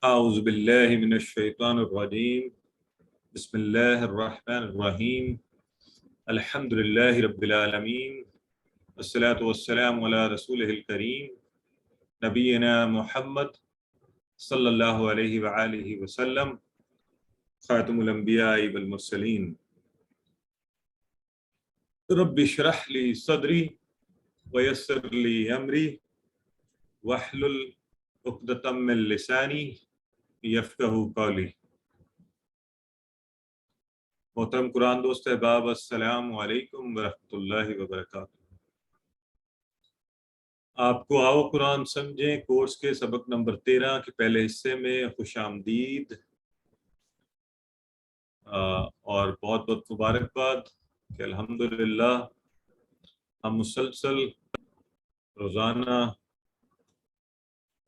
اعوذ باللہ من الشیطان الرجیم بسم اللہ الرحمن الرحیم الحمد للہ رب العالمین والصلاة والسلام علی رسولہ الکریم نبینا محمد صلی اللہ علیہ وآلہ وسلم خاتم الانبیاء والمرسلین رب اشرح لی صدری ویسر لی امری واحلل عقدۃ من لسانی یفقہوا قولی۔ محترم قرآن دوست احباب، السلام علیکم ورحمۃ اللہ وبرکاتہ۔ آپ کو آؤ قرآن سمجھیں کورس کے سبق نمبر 13 کے پہلے حصے میں خوش آمدید اور بہت بہت مبارکباد کہ الحمدللہ ہم مسلسل روزانہ،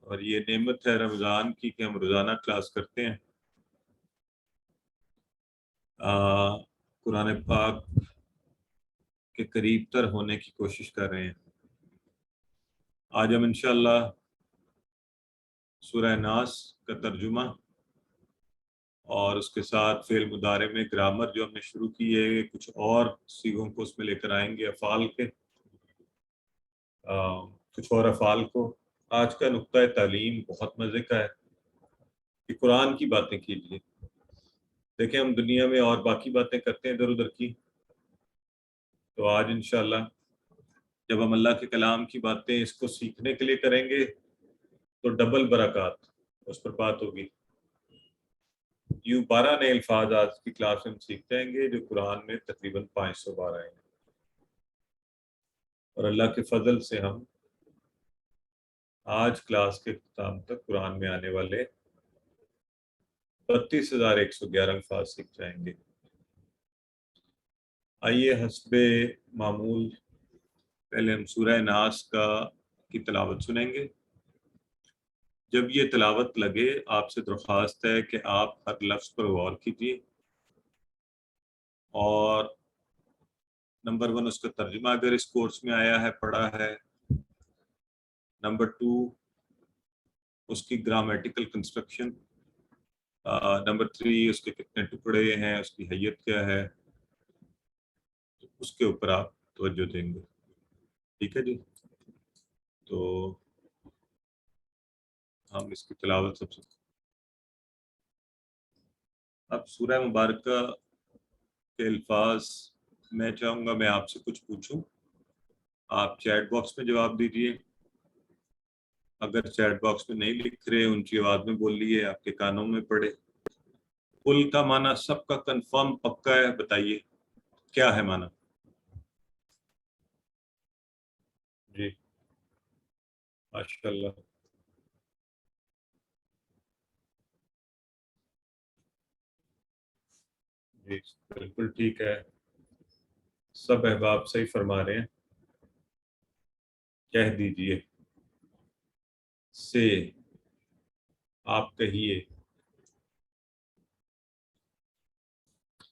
اور یہ نعمت ہے رمضان کی کہ ہم روزانہ کلاس کرتے ہیں، قرآن پاک کے قریب تر ہونے کی کوشش کر رہے ہیں۔ آج ہم انشاءاللہ سورہ ناس کا ترجمہ اور اس کے ساتھ فعل مضارع میں گرامر جو ہم نے شروع کی ہے، کچھ اور صیغوں کو اس میں لے کر آئیں گے، افعال کے کچھ اور افعال کو۔ آج کا نقطہ تعلیم بہت مزے کا ہے کہ قرآن کی باتیں کیجیے۔ دیکھیں ہم دنیا میں اور باقی باتیں کرتے ہیں ادھر ادھر کی، تو آج انشاءاللہ جب ہم اللہ کے کلام کی باتیں اس کو سیکھنے کے لیے کریں گے تو ڈبل برکات اس پر بات ہوگی۔ یوں 12 نئے الفاظ آج کی کلاس میں ہم سیکھ جائیں گے جو قرآن میں تقریباً 500 بار آئے ہیں، اور اللہ کے فضل سے ہم آج کلاس کے اختتام تک قرآن میں آنے والے 32,111 الفاظ سیکھ جائیں گے۔ آئیے حسب معمول پہلے ہم سورہ ناس کی تلاوت سنیں گے۔ جب یہ تلاوت لگے آپ سے درخواست ہے کہ آپ ہر لفظ پر غور کیجیے، اور نمبر 1 اس کا ترجمہ اگر اس کورس میں آیا ہے، پڑھا ہے۔ نمبر 2 اس کی گرامیٹیکل کنسٹرکشن۔ نمبر 3 اس کے کتنے ٹکڑے ہیں، اس کی حیت کیا ہے، اس کے اوپر آپ توجہ دیں گے۔ ٹھیک ہے جی، تو ہم اس کی تلاوت سب سے اب سورہ مبارکہ کے الفاظ میں چاہوں گا میں آپ سے کچھ پوچھوں، آپ چیٹ باکس میں جواب دیجئے۔ اگر چیٹ باکس میں نہیں لکھ رہے، اونچی آواز میں بول لیے، آپ کے کانوں میں پڑے۔ قل کا معنی سب کا کنفرم پکا ہے، بتائیے کیا ہے معنی؟ جی ماشاءاللہ، جی بالکل ٹھیک ہے، سب احباب صحیح فرما رہے ہیں۔ کہہ دیجئے سے، آپ کہیے۔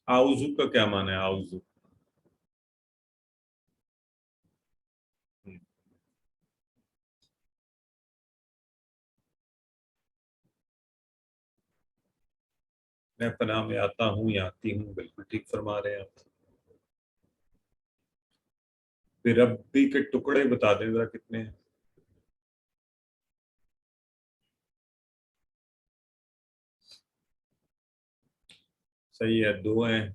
اعوذ کا کیا معنی ہے؟ اعوذ میں پناہ میں آتا ہوں یا آتی ہوں، بالکل ٹھیک فرما رہے ہیں آپ۔ پھر ربی کے ٹکڑے بتا دیں ذرا کتنے ہیں؟ صحیح ہے، 2 ہیں۔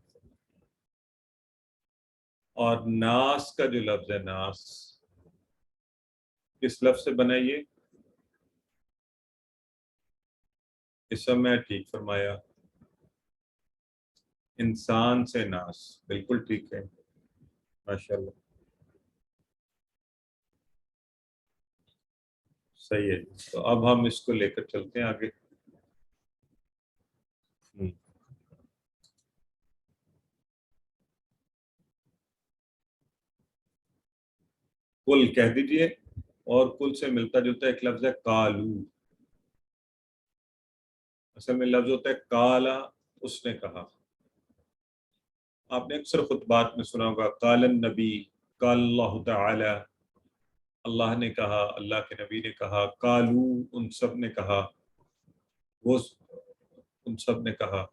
اور ناس کا جو لفظ ہے، ناس کس لفظ سے بنا؟ یہ اسم ہے، ٹھیک فرمایا، انسان سے ناس، بالکل ٹھیک ہے، ماشاءاللہ صحیح ہے۔ تو اب ہم اس کو لے کر چلتے ہیں آگے۔ کل کہہ دیجئے، اور کل سے ملتا جلتا ایک لفظ ہے کالو، اصل میں لفظ ہوتا ہے کالا، اس نے کہا۔ آپ نے اکثر خطبات میں سنا ہوگا قال النبی، قال اللہ تعالی، اللہ نے کہا، اللہ کے نبی نے کہا، کالو ان سب نے کہا۔ وہ ان سب نے کہا.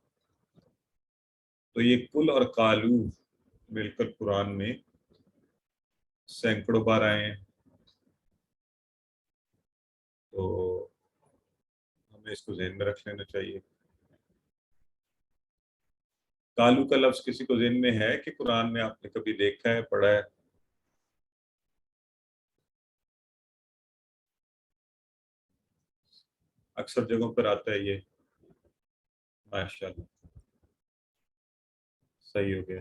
تو یہ کل اور قالو مل کر قرآن میں سینکڑوں بار آئے ہیں. تو ہمیں اس کو ذہن میں رکھ لینا چاہیے. کالو کا لفظ کسی کو ذہن میں ہے کہ قرآن میں آپ نے کبھی دیکھا ہے، پڑھا ہے؟ اکثر جگہوں پر آتا ہے یہ. ماشاء اللہ، صحیح ہو گیا.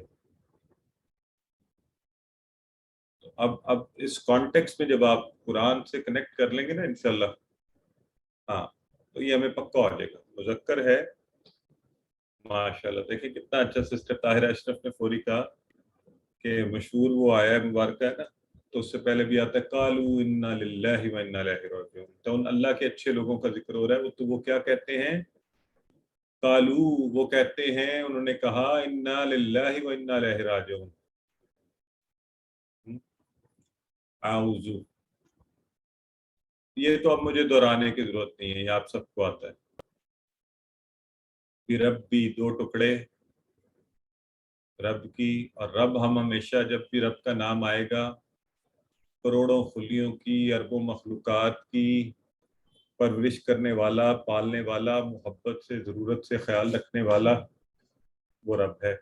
تو اب اس کانٹیکس میں جب آپ قرآن سے کنیکٹ کر لیں گے نا انشاءاللہ، ہاں، تو یہ ہمیں پکا ہو جائے گا. مذکر ہے. ماشاء اللہ، دیکھیں کتنا اچھا سسٹر طاہرہ اشرف نے فوری کہا کہ مشہور وہ آیا ہے مبارکہ ہے نا، تو اس سے پہلے بھی آتا ہے قالوا انا للہ و انا الیہ راجعون. تو ان اللہ کے اچھے لوگوں کا ذکر ہو رہا ہے. تو وہ کیا کہتے ہیں؟ قالوا، وہ کہتے ہیں، انہوں نے کہا انا للہ و انا الیہ راجعون. اعوذ، یہ تو اب مجھے دہرانے کی ضرورت نہیں ہے، یہ آپ سب کو آتا ہے. پھر رب بھی دو ٹکڑے رب کی، اور رب ہم ہمیشہ جب بھی رب کا نام آئے گا کروڑوں خلیوں کی، اربوں مخلوقات کی پرورش کرنے والا، پالنے والا، محبت سے ضرورت سے خیال رکھنے والا، وہ رب ہے.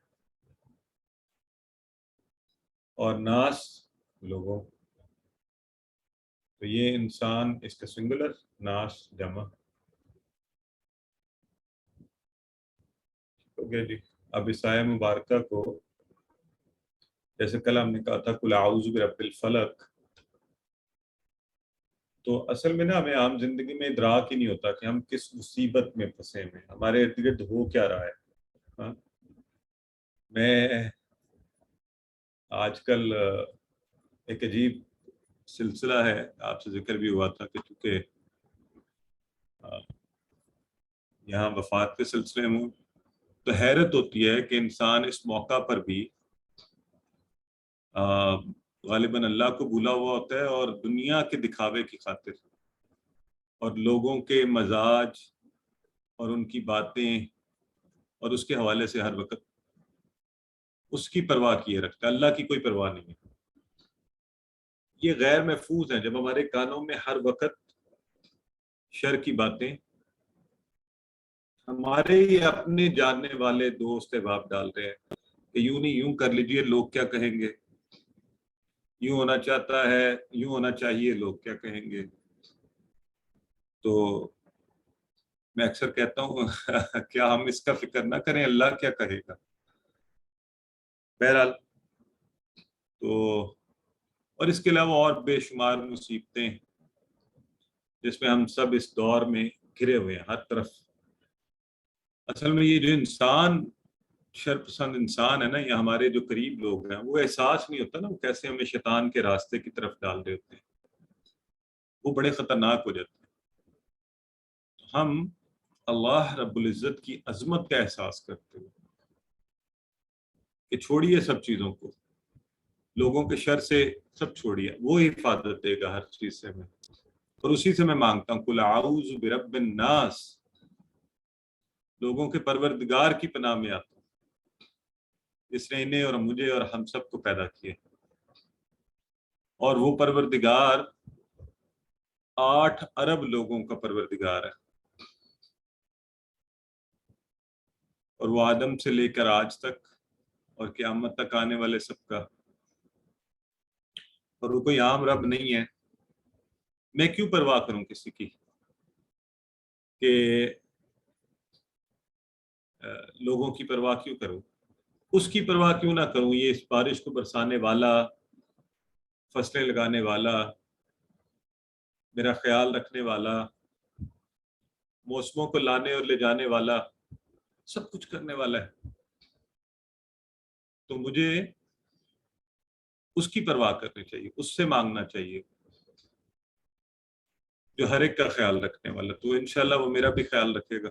اور ناس، لوگوں. تو یہ انسان اس کا سنگولر، ناس جمع. ہو گیا جی. اب اس آیہ مبارکہ کو جیسے کل ہم نے کہا تھا قل اعوذ برب الفلق، تو اصل میں نا ہمیں عام زندگی میں ادراک ہی نہیں ہوتا کہ ہم کس مصیبت میں پھنسے ہیں، ہمارے ارد گرد ہو کیا رہا ہے. ہاں؟ میں آج کل ایک عجیب سلسلہ ہے، آپ سے ذکر بھی ہوا تھا کہ چونکہ یہاں وفات کے سلسلے میں، تو حیرت ہوتی ہے کہ انسان اس موقع پر بھی غالباً اللہ کو بھولا ہوا ہوتا ہے، اور دنیا کے دکھاوے کی خاطر اور لوگوں کے مزاج اور ان کی باتیں اور اس کے حوالے سے ہر وقت اس کی پرواہ کیے رکھتا ہے، اللہ کی کوئی پرواہ نہیں ہے. یہ غیر محفوظ ہیں جب ہمارے کانوں میں ہر وقت شر کی باتیں ہمارے ہی اپنے جاننے والے دوست احباب ڈال رہے ہیں کہ یوں نہیں، یوں کر لیجئے، لوگ کیا کہیں گے، یوں ہونا چاہتا ہے، یوں ہونا چاہیے، لوگ کیا کہیں گے. تو میں اکثر کہتا ہوں کیا ہم اس کا فکر نہ کریں، اللہ کیا کہے گا. بہرحال، تو اور اس کے علاوہ اور بے شمار مصیبتیں جس میں ہم سب اس دور میں گھرے ہوئے ہیں ہر طرف. اصل میں یہ جو انسان شرپسند انسان ہے نا، یا ہمارے جو قریب لوگ ہیں، وہ احساس نہیں ہوتا نا وہ کیسے ہمیں شیطان کے راستے کی طرف ڈال رہے ہوتے ہیں، وہ بڑے خطرناک ہو جاتے ہیں. ہم اللہ رب العزت کی عظمت کا احساس کرتے ہوئے کہ چھوڑیے سب چیزوں کو، لوگوں کے شر سے سب چھوڑیے، وہ حفاظت دے گا ہر چیز سے ہمیں، اور اسی سے میں مانگتا ہوں قل اعوذ برب الناس، لوگوں کے پروردگار کی پناہ میں آتا ہوں جس نے انہیں اور مجھے اور ہم سب کو پیدا کیے. اور وہ پروردگار 8 ارب لوگوں کا پروردگار ہے، اور وہ آدم سے لے کر آج تک اور قیامت تک آنے والے سب کا، اور وہ کوئی عام رب نہیں ہے. میں کیوں پرواہ کروں کسی کی کہ لوگوں کی پرواہ کیوں کروں، اس کی پرواہ کیوں نہ کروں. یہ اس بارش کو برسانے والا، فصلیں لگانے والا، میرا خیال رکھنے والا، موسموں کو لانے اور لے جانے والا، سب کچھ کرنے والا ہے. تو مجھے اس کی پرواہ کرنی چاہیے، اس سے مانگنا چاہیے جو ہر ایک کا خیال رکھنے والا. تو انشاءاللہ وہ میرا بھی خیال رکھے گا.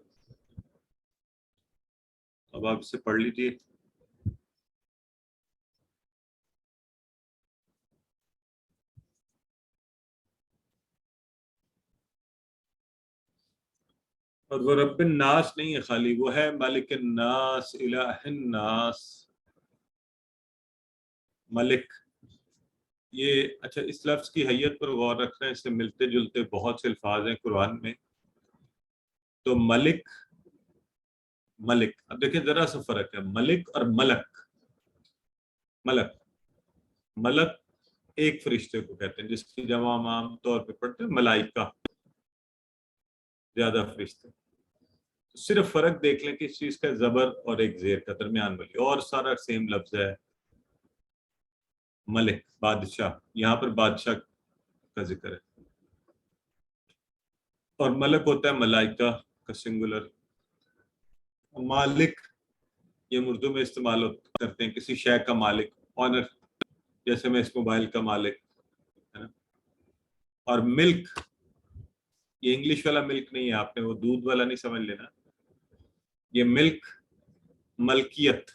اب آپ اسے پڑھ لیجئے. اور وہ رب الناس نہیں ہے خالی، وہ ہے مالک الناس، الہ الناس، ملک۔ یہ اچھا، اس لفظ کی حیت پر غور رکھنا ہے، اس سے ملتے جلتے بہت سے الفاظ ہیں قرآن میں۔ تو ملک، ملک، اب دیکھیں ذرا سا فرق ہے ملک اور ملک۔ ملک، ملک ایک فرشتے کو کہتے ہیں جس کی جمع ہم عام طور پہ پڑھتے ہیں ملائکہ، زیادہ فرشتے۔ صرف فرق دیکھ لیں کہ اس چیز کا زبر اور ایک زیر کا درمیان والی، اور سارا سیم لفظ ہے ملک، بادشاہ، یہاں پر بادشاہ کا ذکر ہے۔ اور ملک ہوتا ہے ملائکہ کا سنگولر۔ مالک یہ ہم اردو میں استعمال کرتے ہیں کسی شے کا مالک، آنر، جیسے میں اس موبائل کا مالک، ہے نا۔ اور ملک یہ انگلش والا ملک نہیں ہے، آپ نے وہ دودھ والا نہیں سمجھ لینا، یہ ملک ملکیت،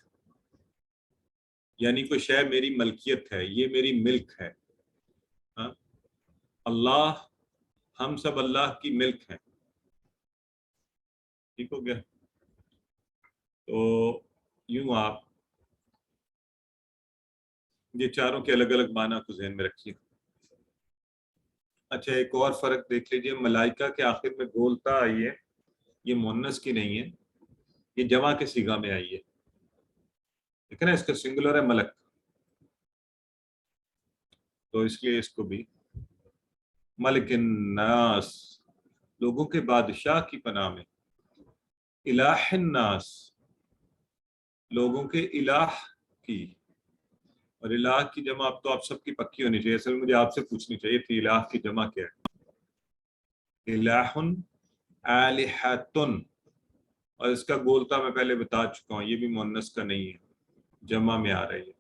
یعنی کوئی شے میری ملکیت ہے، یہ میری ملک ہے۔ ہاں؟ اللہ، ہم سب اللہ کی ملک ہیں، ٹھیک ہو گیا؟ تو یوں آپ یہ چاروں کے الگ الگ معنی کو ذہن میں رکھیے۔ اچھا، ایک اور فرق دیکھ لیجئے، ملائکہ کے آخر میں گولتا آئی ہے، یہ مؤنث کی نہیں ہے، یہ جمع کے صیغہ میں آئی ہے، ٹھیک ہے نا، اس کا سنگولر ہے ملک، تو اس لیے اس کو بھی ملک الناس، لوگوں کے بادشاہ کی پناہ میں، الہ الناس، لوگوں کے الہ کی، اور الہ کی جمع اب تو آپ سب کی پکی ہونی چاہیے، اصل مجھے آپ سے پوچھنی چاہیے تھی الہ کی جمع کیا ہے؟ الہ آلہۃن، اور اس کا گولتا میں پہلے بتا چکا ہوں، یہ بھی مؤنث کا نہیں ہے، جمع میں آ رہی ہے۔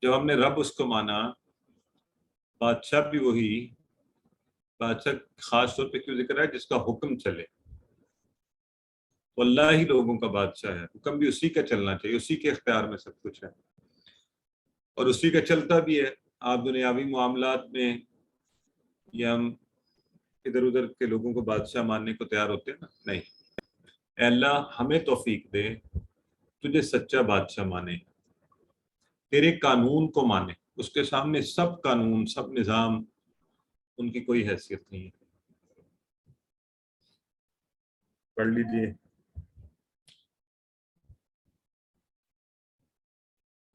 جب ہم نے رب اس کو مانا، بادشاہ بھی وہی، بادشاہ خاص طور پہ کیوں ذکر ہے؟ جس کا حکم چلے، واللہ ہی لوگوں کا بادشاہ ہے، حکم بھی اسی کا چلنا چاہیے، اسی کے اختیار میں سب کچھ ہے، اور اسی کا چلتا بھی ہے۔ آپ دنیاوی معاملات میں یا ہم ادھر ادھر کے لوگوں کو بادشاہ ماننے کو تیار ہوتے ہیں نا؟ نہیں، اے اللہ ہمیں توفیق دے تجھے سچا بادشاہ مانے، تیرے قانون کو مانے، اس کے سامنے سب قانون، سب نظام، ان کی کوئی حیثیت نہیں ہے۔ پڑھ لیجئے،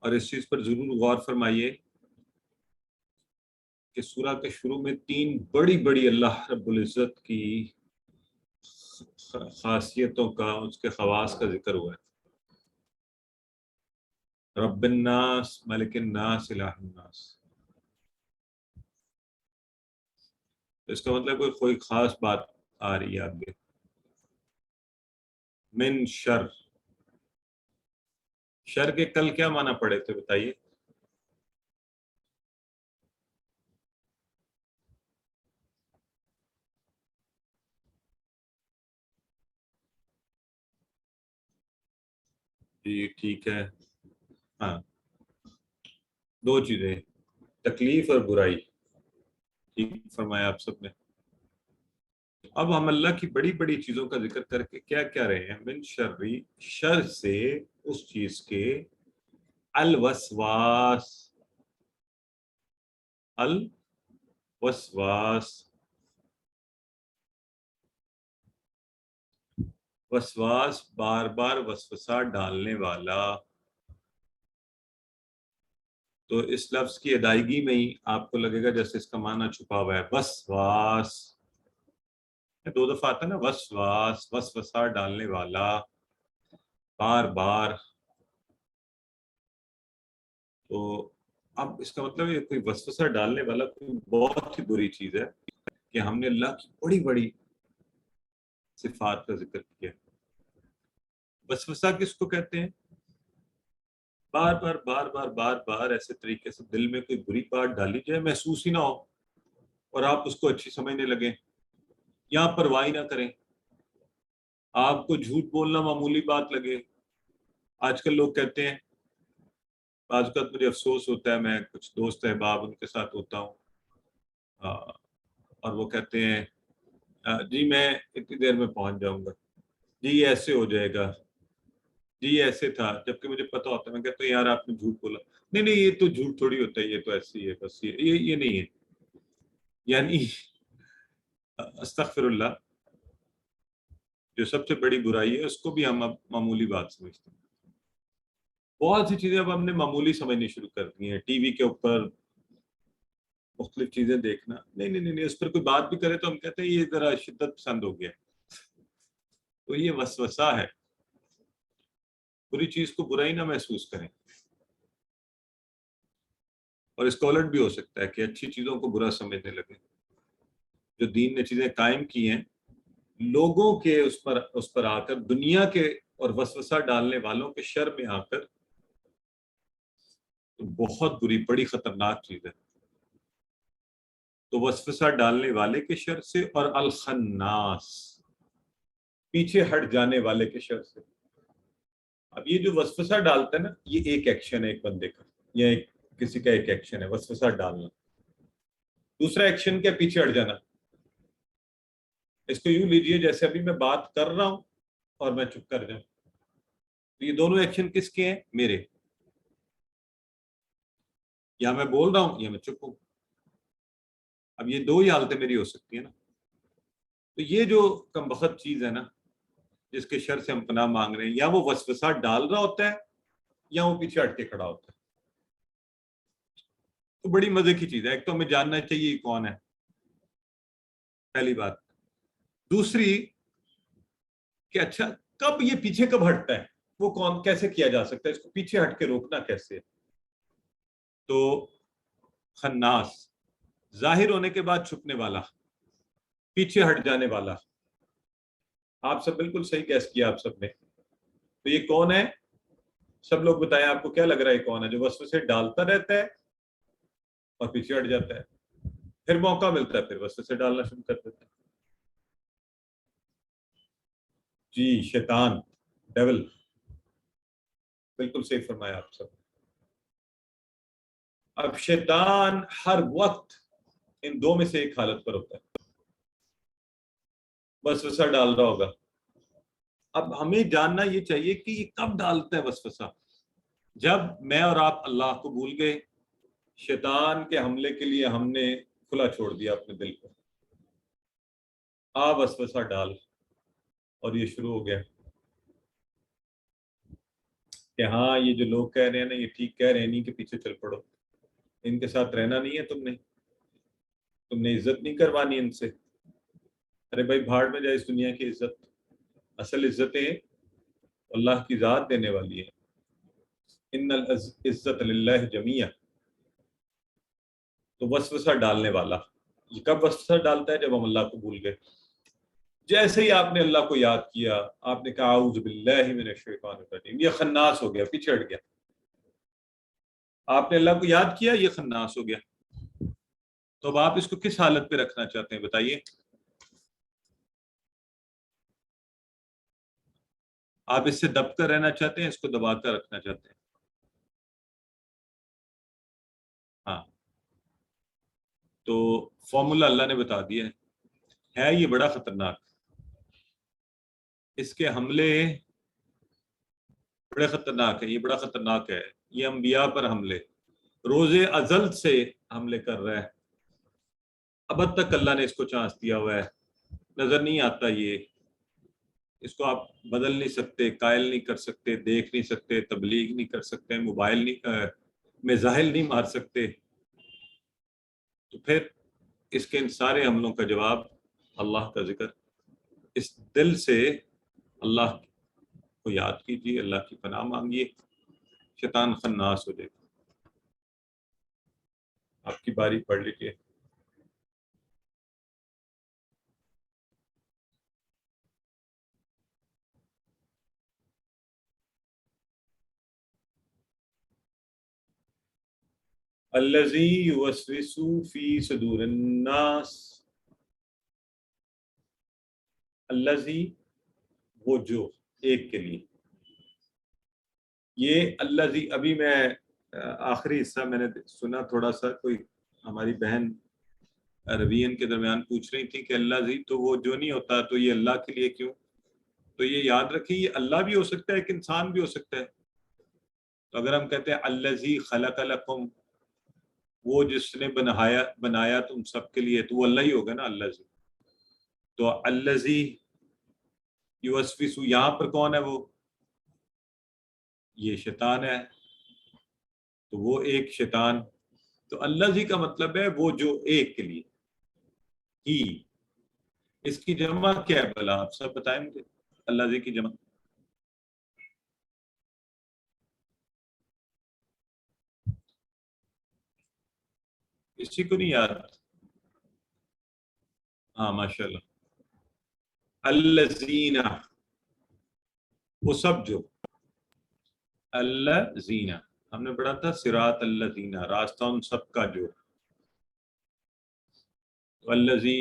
اور اس چیز پر ضرور غور فرمائیے کہ سورہ کے شروع میں تین بڑی بڑی اللہ رب العزت کی خاصیتوں کا، اس کے خواص کا ذکر ہوا ہے، رب الناس، ملک الناس، الہ الناس۔ اس کا مطلب کوئی خاص بات آ رہی ہے آگے۔ من شر، شر کے کل کیا معنی پڑے تھے بتائیے؟ جی ٹھیک ہے، ہاں، دو چیزیں، تکلیف اور برائی، ٹھیک فرمایا آپ سب نے۔ اب ہم اللہ کی بڑی بڑی چیزوں کا ذکر کر کے کیا کیا رہے ہیں؟ من شری، شر سے اس چیز کے، الوسواس، الوسواس، وسواس بار بار وسوسہ ڈالنے والا، تو اس لفظ کی ادائیگی میں ہی آپ کو لگے گا جیسے اس کا معنی چھپا ہوا ہے، وسواس، دو دفعہ آتا ہے نا، وسواس، وسوسہ ڈالنے والا، بار بار۔ تو اب اس کا مطلب یہ کوئی وسوسہ ڈالنے والا کوئی بہت ہی بری چیز ہے کہ ہم نے اللہ کی بڑی بڑی صفات کا ذکر کیا۔ وسوسہ کس کو کہتے ہیں؟ بار بار بار بار بار بار ایسے طریقے سے دل میں کوئی بری بات ڈالی جائے، محسوس ہی نہ ہو، اور آپ اس کو اچھی سمجھنے لگیں یا پرواہ نہ کریں، آپ کو جھوٹ بولنا معمولی بات لگے۔ آج کل لوگ کہتے ہیں بعض اوقات مجھے افسوس ہوتا ہے، میں کچھ دوست احباب ان کے ساتھ ہوتا ہوں اور وہ کہتے ہیں جی میں اتنی دیر میں پہنچ جاؤں گا، جی یہ ایسے ہو جائے گا، جی یہ ایسے تھا، جبکہ مجھے پتا ہوتا ہے، میں کہتا ہوں یار آپ نے جھوٹ بولا، نہیں نہیں یہ تو جھوٹ تھوڑی ہوتا ہے، یہ تو ایسے ہی ہے، بس یہ نہیں ہے، یعنی استغفر اللہ، جو سب سے بڑی برائی ہے اس کو بھی ہم اب معمولی بات سمجھتے ہیں۔ بہت سی چیزیں اب ہم نے معمولی سمجھنی شروع کر دی ہیں، ٹی وی کے اوپر مختلف چیزیں دیکھنا، نہیں نہیں نہیں اس پر کوئی بات بھی کرے تو ہم کہتے ہیں یہ ذرا شدت پسند ہو گیا، تو یہ وسوسہ ہے۔ بری چیز کو برائی نہ محسوس کریں، اور اس کا الٹ بھی ہو سکتا ہے کہ اچھی چیزوں کو برا سمجھنے لگے۔ جو دین نے چیزیں قائم کی ہیں، لوگوں کے اس پر آ کر، دنیا کے اور وسوسہ ڈالنے والوں کے شر میں آ کر، تو بہت بری، بڑی خطرناک چیز ہے۔ تو وسوسہ ڈالنے والے کے شر سے، اور الخناس، پیچھے ہٹ جانے والے کے شر سے۔ اب یہ جو وسوسہ ڈالتا ہے نا، یہ ایک ایکشن ہے ایک بندے کا، یا کسی کا ایک ایکشن ہے وسوسہ ڈالنا۔ دوسرا ایکشن کیا؟ پیچھے ہٹ جانا۔ اس کو یوں لیجئے جیسے ابھی میں بات کر رہا ہوں اور میں چپ کر جاؤں، تو یہ دونوں ایکشن کس کے ہیں؟ میرے۔ یا میں بول رہا ہوں یا میں چپ ہوں، اب یہ دو ہی حالتیں میری ہو سکتی ہیں نا۔ تو یہ جو کم بخت چیز ہے نا، جس کے شر سے ہم پناہ مانگ رہے ہیں، یا وہ وسوسہ ڈال رہا ہوتا ہے یا وہ پیچھے ہٹ کے کھڑا ہوتا ہے۔ تو بڑی مزے کی چیز ہے، ایک تو ہمیں جاننا چاہیے یہ کون ہے، پہلی بات۔ دوسری کہ اچھا کب یہ پیچھے کب ہٹتا ہے، وہ کون، کیسے کیا جا سکتا ہے، اس کو پیچھے ہٹ کے روکنا کیسے؟ تو خناس، ظاہر ہونے کے بعد چھپنے والا، پیچھے ہٹ جانے والا۔ آپ سب بالکل صحیح گیس کیا آپ سب نے۔ تو یہ کون ہے؟ سب لوگ بتائیں آپ کو کیا لگ رہا ہے کون ہے جو وسوسے ڈالتا رہتا ہے اور پیچھے ہٹ جاتا ہے، پھر موقع ملتا ہے پھر وسوسے ڈالنا شروع کر دیتا ہے؟ جی شیطان، ڈیول، بالکل صحیح فرمایا آپ سب۔ اب شیطان ہر وقت ان دو میں سے ایک حالت پر ہوتا ہے، وسوسہ ڈال رہا ہوگا۔ اب ہمیں جاننا یہ چاہیے کہ یہ کب ڈالتا ہے وسوسہ؟ جب میں اور آپ اللہ کو بھول گئے، شیطان کے حملے کے لیے ہم نے کھلا چھوڑ دیا اپنے دل کو، وسوسہ ڈال، اور یہ شروع ہو گیا کہ ہاں یہ جو لوگ کہہ رہے ہیں نا یہ ٹھیک کہہ رہے ہیں، نہیں کہ پیچھے چل پڑو، ان کے ساتھ رہنا نہیں ہے، تم نے عزت نہیں کروانی ان سے۔ ارے بھائی بھاڑ میں جائے اس دنیا کی عزت، اصل عزتیں اللہ کی ذات دینے والی ہے، ان العزت للہ جمیعا۔ تو وسوسہ ڈالنے والا یہ کب وسوسہ ڈالتا ہے؟ جب ہم اللہ کو بھول گئے۔ جیسے ہی آپ نے اللہ کو یاد کیا، آپ نے کہا اعوذ باللہ من الشیطان الرجیم، یہ خناس ہو گیا، پیچھے ہٹ گیا۔ آپ نے اللہ کو یاد کیا، یہ خناس ہو گیا۔ تو اب آپ اس کو کس حالت پہ رکھنا چاہتے ہیں بتائیے؟ آپ اس سے دب کر رہنا چاہتے ہیں، اس کو دبا کر رکھنا چاہتے ہیں؟ ہاں، تو فارمولا اللہ نے بتا دیا ہے یہ بڑا خطرناک، اس کے حملے بڑے خطرناک ہے، یہ بڑا خطرناک ہے، یہ انبیاء پر حملے روز ازل سے حملے کر رہا ہے، اب تک اللہ نے اس کو چانس دیا ہوا ہے، نظر نہیں آتا، یہ اس کو آپ بدل نہیں سکتے، قائل نہیں کر سکتے، دیکھ نہیں سکتے، تبلیغ نہیں کر سکتے، موبائل نہیں میزائل نہیں مار سکتے۔ تو پھر اس کے ان سارے حملوں کا جواب اللہ کا ذکر، اس دل سے اللہ کو یاد کیجیے، اللہ کی پناہ مانگیے، شیطان خناس ہو جائے گا۔ آپ کی باری پڑھ لیجیے۔ الذی یوسوس فی صدور الناس، الذی وہ جو، ایک کے لیے، یہ الذی ابھی میں آخری حصہ میں نے سنا تھوڑا سا، کوئی ہماری بہن روین کے درمیان پوچھ رہی تھی کہ اللہ زی تو وہ جو نہیں ہوتا تو یہ اللہ کے لیے کیوں؟ تو یہ یاد رکھیں یہ اللہ بھی ہو سکتا ہے، ایک انسان بھی ہو سکتا ہے. تو اگر ہم کہتے ہیں الذی خلق لکم، وہ جس نے بنایا تم سب کے لیے، تو وہ اللہ ہی ہوگا نا الذی. تو الذی یوسوس، یہاں پر کون ہے؟ وہ یہ شیطان ہے. تو وہ ایک شیطان، تو الذی کا مطلب ہے وہ جو ایک کے لیے ہی. اس کی جمع کیا ہے بھلا؟ آپ سب بتائیں مجھے الذی کی جمع. کسی کو نہیں یاد؟ ہاں ماشاء اللہ. الذین، وہ سب جو. الذین، ہم نے پڑھا تھا صراط الذین، راستہ ان سب کا جو. الذی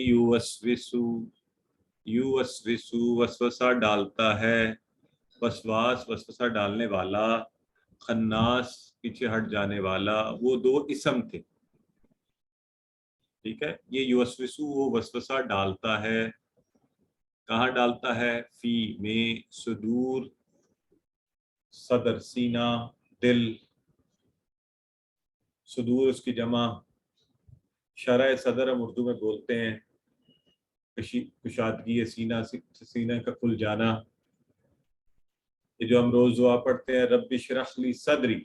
یوسوس، وسوسہ ڈالتا ہے، وسواس وسوسہ ڈالنے والا، خناس پیچھے ہٹ جانے والا، وہ دو اسم تھے. ٹھیک ہے، یہ یوسوس وہ وسوسہ ڈالتا ہے. کہاں ڈالتا ہے؟ فی میں، صدور صدر، سینہ، دل. صدور اس کی جمع، شرح صدر ہم اردو میں بولتے ہیں، کشادگی سینہ، سینہ کا کھل جانا. یہ جو ہم روز دعا پڑھتے ہیں، رب اشرح لی صدری،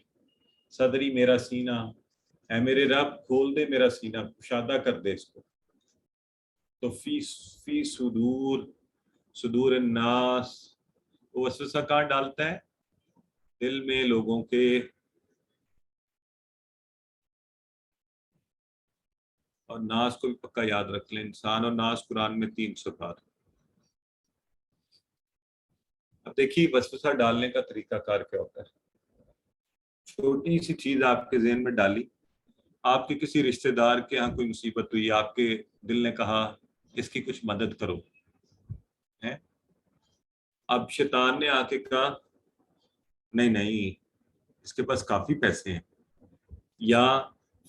صدری میرا سینہ، اے میرے رب کھول دے میرا سینہ، کشادہ کر دے اس کو. تو فی صدور، صدور الناس، وہ وسوسہ کہاں ڈالتا ہے؟ دل میں لوگوں کے. اور ناس کو بھی پکا یاد رکھ لیں، انسان اور ناس قرآن میں 300 بار. اب دیکھیے وسوسہ ڈالنے کا طریقہ کار کیا ہوتا ہے. چھوٹی سی چیز آپ کے ذہن میں ڈالی، آپ کے کسی رشتہ دار کے ہاں کوئی مصیبت ہوئی، آپ کے دل نے کہا اس کی کچھ مدد کرو. اب شیطان نے آ کے کہا نہیں اس کے پاس کافی پیسے ہیں، یا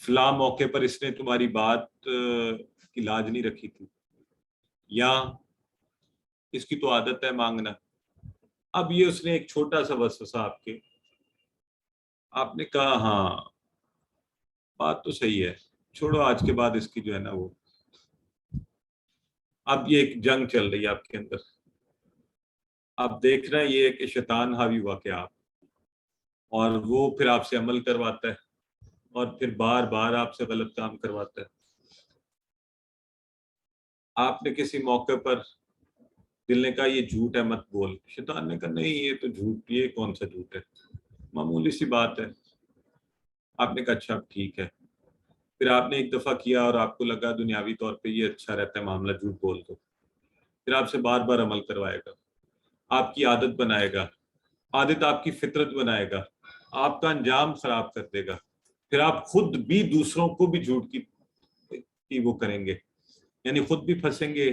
فلاں موقع پر اس نے تمہاری بات کی لاج نہیں رکھی تھی، یا اس کی تو عادت ہے مانگنا. اب یہ اس نے ایک چھوٹا سا وسوسہ آپ نے کہا ہاں بات تو صحیح ہے، چھوڑو آج کے بعد اس کی جو ہے نا وہ. اب یہ ایک جنگ چل رہی ہے آپ کے اندر، آپ دیکھ رہے ہیں یہ کہ شیطان حاوی ہوا کہ آپ، اور وہ پھر آپ سے عمل کرواتا ہے، اور پھر بار بار آپ سے غلط کام کرواتا ہے. آپ نے کسی موقع پر دل نے کہا یہ جھوٹ ہے مت بول، شیطان نے کہا نہیں یہ تو جھوٹ، یہ کون سا جھوٹ ہے، معمولی سی بات ہے. آپ نے کہا اچھا ٹھیک ہے. پھر آپ نے ایک دفعہ کیا اور آپ کو لگا دنیاوی طور پہ یہ اچھا رہتا ہے معاملہ، جھوٹ بول دو. پھر آپ سے بار بار عمل کروائے گا، آپ کی عادت بنائے گا، عادت آپ کی فطرت بنائے گا، آپ کا انجام خراب کر دے گا. پھر آپ خود بھی دوسروں کو بھی جھوٹ کی وہ کریں گے، یعنی خود بھی پھنسیں گے،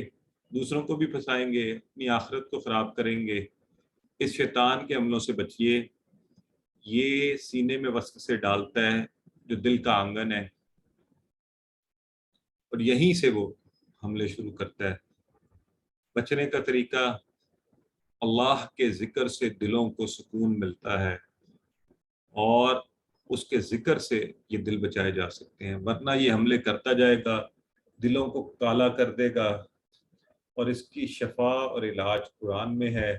دوسروں کو بھی پھنسائیں گے، اپنی آخرت کو خراب کریں گے. اس شیطان کے عملوں سے بچیے. یہ سینے میں وسوسے ڈالتا ہے جو دل کا آنگن ہے، اور یہیں سے وہ حملے شروع کرتا ہے. بچنے کا طریقہ، اللہ کے ذکر سے دلوں کو سکون ملتا ہے، اور اس کے ذکر سے یہ دل بچائے جا سکتے ہیں، ورنہ یہ حملے کرتا جائے گا، دلوں کو کالا کر دے گا. اور اس کی شفا اور علاج قرآن میں ہے.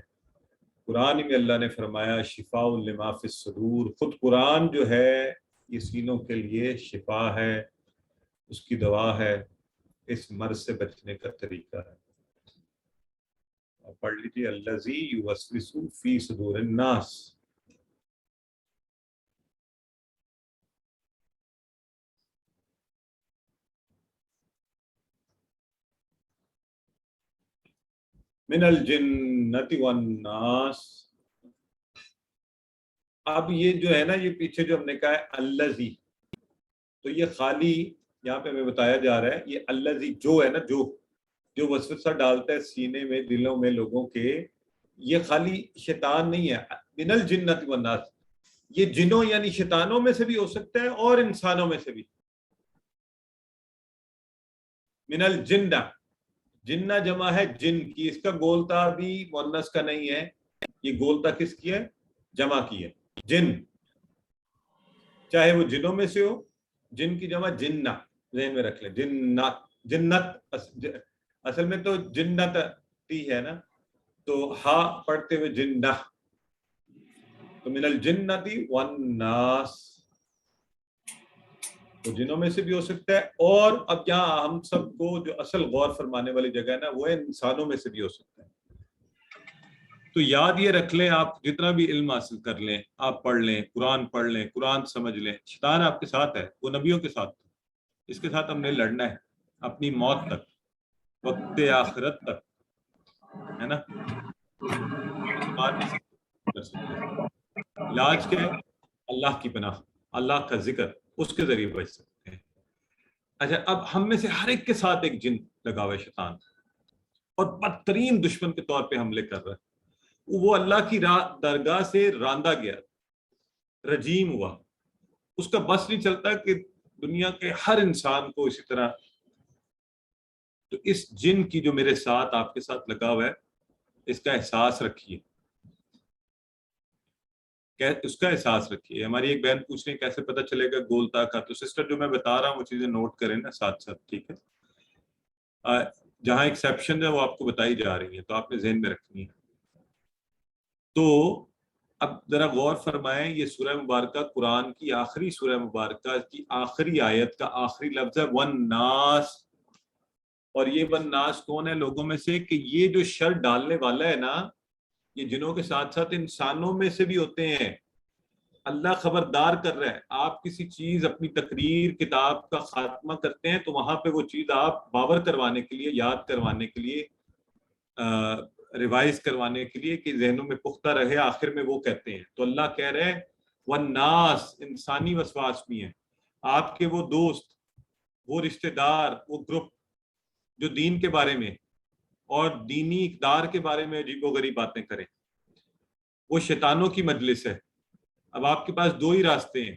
قرآن میں اللہ نے فرمایا شفاء لما فی الصدور، خود قرآن جو ہے یہ سینوں کے لیے شفا ہے، اس کی دوا ہے، اس مرض سے بچنے کا طریقہ ہے. پڑھ لیجیے الذی یوسوس فی صدور الناس. من الجنۃ والناس. اب یہ جو ہے نا، یہ پیچھے جو ہم نے کہا ہے الذی، تو یہ خالی یہاں پہ ہمیں بتایا جا رہا ہے یہ الذی جو ہے نا، جو وسوسہ ڈالتا ہے سینے میں دلوں میں لوگوں کے، یہ خالی شیطان نہیں ہے. من الجنۃ والناس، یہ جنوں یعنی شیطانوں میں سے بھی ہو سکتا ہے اور انسانوں میں سے بھی. من الجنہ، جنہ جمع ہے جن کی، اس کا گولتا بھی مؤنث کا نہیں ہے، یہ گولتا کس کی ہے؟ جمع کی ہے. جن، چاہے وہ جنوں میں سے ہو، جن کی جمع جنہ، ذہن میں رکھ لیں. جنت اصل میں تو جنت تی ہے نا، تو ہا پڑھتے ہوئے جنہ، تو من الجنتی والناس، تو جنوں میں سے بھی ہو سکتا ہے. اور اب یہاں ہم سب کو جو اصل غور فرمانے والی جگہ ہے نا، وہ انسانوں میں سے بھی ہو سکتا ہے. تو یاد یہ رکھ لیں، آپ جتنا بھی علم حاصل کر لیں، آپ پڑھ لیں، قرآن پڑھ لیں، قرآن سمجھ لیں، شیطان آپ کے ساتھ ہے، وہ نبیوں کے ساتھ، اس کے ساتھ ہم نے لڑنا ہے اپنی موت تک، وقت آخرت تک، ہے نا. کر سکتے. علاج کیا ہے؟ اللہ کی پناہ، اللہ کا ذکر، اس کے ذریعے بچ سکتے ہیں. اچھا، اب ہم میں سے ہر ایک کے ساتھ ایک جن لگا ہوا ہے، شیطان، اور بدترین دشمن کے طور پہ حملے کر رہا ہے. وہ اللہ کی درگاہ سے راندہ گیا، رجیم ہوا، اس کا بس نہیں چلتا کہ دنیا کے ہر انسان کو اسی طرح. تو اس جن کی جو میرے ساتھ آپ کے ساتھ لگا ہوا ہے، اس کا احساس رکھیے، اس کا احساس رکھیے. ہماری ایک بہن پوچھ رہی ہے کیسے پتہ چلے گا گولتا کا؟ تو سسٹر جو میں بتا رہا ہوں وہ چیزیں نوٹ کریں نا ساتھ ساتھ، ٹھیک ہے. جہاں ایکسیپشن ہے وہ آپ کو بتائی جا رہی ہیں، تو آپ نے ذہن میں رکھنی ہے. تو اب ذرا غور فرمائیں، یہ سورہ مبارکہ قرآن کی آخری سورہ مبارکہ کی آخری آیت کا آخری لفظ ہے والناس. اور یہ والناس کون ہے لوگوں میں سے؟ کہ یہ جو شر ڈالنے والا ہے نا، یہ جنوں کے ساتھ ساتھ انسانوں میں سے بھی ہوتے ہیں. اللہ خبردار کر رہا ہے، آپ کسی چیز اپنی تقریر کتاب کا خاتمہ کرتے ہیں تو وہاں پہ وہ چیز آپ باور کروانے کے لیے، یاد کروانے کے لیے، ریوائز کروانے کے لیے کہ ذہنوں میں پختہ رہے، آخر میں وہ کہتے ہیں. تو اللہ کہہ رہے ہیں والناس، انسانی وسواس بھی ہیں، آپ کے وہ دوست، وہ رشتہ دار، وہ گروپ جو دین کے بارے میں اور دینی اقدار کے بارے میں عجیب و غریب باتیں کریں، وہ شیطانوں کی مجلس ہے. اب آپ کے پاس دو ہی راستے ہیں،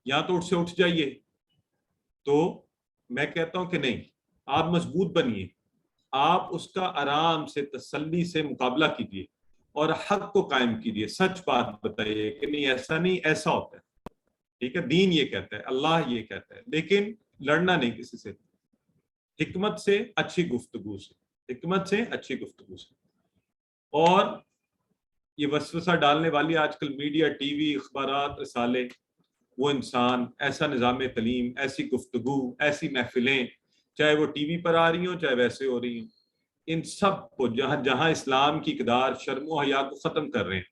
یا تو اٹھ جائیے. تو میں کہتا ہوں کہ نہیں، آپ مضبوط بنیے، آپ اس کا آرام سے تسلی سے مقابلہ کیجیے اور حق کو قائم کیجیے، سچ بات بتائیے کہ نہیں ایسا نہیں، ایسا ہوتا ہے، ٹھیک ہے، دین یہ کہتا ہے، اللہ یہ کہتا ہے. لیکن لڑنا نہیں کسی سے، حکمت سے، اچھی گفتگو سے، حکمت سے، اچھی گفتگو سے. اور یہ وسوسہ ڈالنے والی آج کل میڈیا، ٹی وی، اخبارات، رسالے، وہ انسان، ایسا نظام تعلیم، ایسی گفتگو، ایسی محفلیں، چاہے وہ ٹی وی پر آ رہی ہوں چاہے ویسے ہو رہی ہوں، ان سب کو جہاں جہاں اسلام کی اقدار، شرم و حیا کو ختم کر رہے ہیں.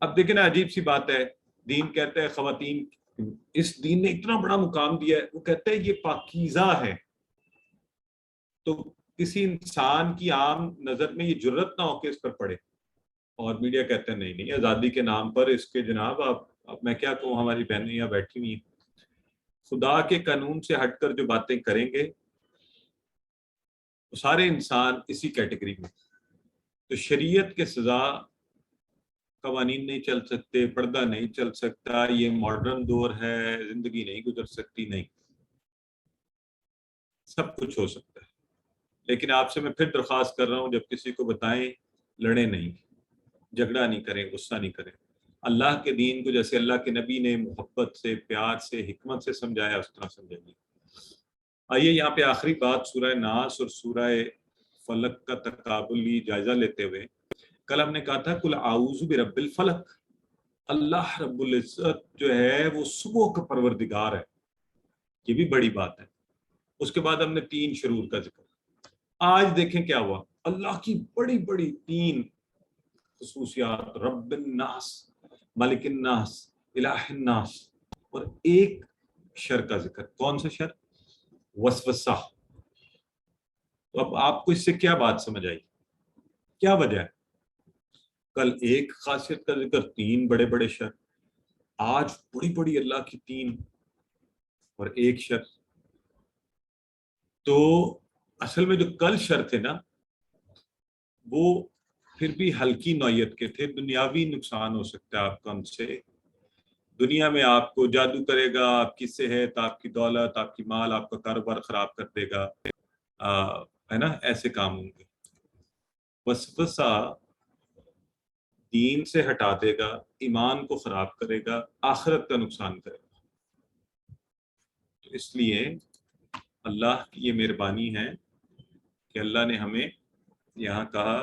اب دیکھیں نا، عجیب سی بات ہے، دین کہتا ہے خواتین، اس دین نے اتنا بڑا مقام دیا ہے، وہ کہتا ہے یہ پاکیزہ ہے. تو کسی انسان کی عام نظر میں یہ جرت نہ ہو کہ اس پر پڑے، اور میڈیا کہتے ہیں نہیں نہیں، آزادی کے نام پر اس کے جناب اب میں کیا کہوں، ہماری بہنیں یہاں بیٹھی ہوئی ہیں، خدا کے قانون سے ہٹ کر جو باتیں کریں گے وہ سارے انسان اسی کیٹیگری میں. تو شریعت کے سزا قوانین نہیں چل سکتے، پردہ نہیں چل سکتا، یہ ماڈرن دور ہے، زندگی نہیں گزر سکتی، نہیں، سب کچھ ہو سکتا ہے. لیکن آپ سے میں پھر درخواست کر رہا ہوں، جب کسی کو بتائیں، لڑیں نہیں، جھگڑا نہیں کریں، غصہ نہیں کریں. اللہ کے دین کو جیسے اللہ کے نبی نے محبت سے، پیار سے، حکمت سے سمجھایا، اس طرح سمجھائیے. آئیے یہاں پہ آخری بات سورہ ناس اور سورہ فلق کا تقابلی جائزہ لیتے ہوئے، کل ہم نے کہا تھا کل اعوذ برب الفلق، اللہ رب العزت جو ہے وہ صبح کا پروردگار ہے، یہ بھی بڑی بات ہے. اس کے بعد ہم نے 3 شرور کا ذکر. آج دیکھیں کیا ہوا، اللہ کی بڑی بڑی 3 خصوصیات، رب الناس، ملک الناس، الہ الناس، اور ایک شر کا ذکر. کون سا شر؟ وسوسہ. تو اب آپ کو اس سے کیا بات سمجھ آئی، کیا وجہ ہے؟ کل ایک خاصیت کا ذکر، 3 بڑے بڑے شر، آج بڑی بڑی اللہ کی 3 اور ایک شر. تو اصل میں جو کل شر تھے نا، وہ پھر بھی ہلکی نوعیت کے تھے، دنیاوی نقصان ہو سکتا ہے آپ کا ان سے، دنیا میں آپ کو جادو کرے گا، آپ کی صحت، آپ کی دولت، آپ کی مال، آپ کا کاروبار خراب کر دے گا، ہے نا، ایسے کام ہوں گے۔ وسوسہ دین سے ہٹا دے گا، ایمان کو خراب کرے گا، آخرت کا نقصان کرے گا۔ تو اس لیے اللہ کی یہ مہربانی ہے کہ اللہ نے ہمیں یہاں کہا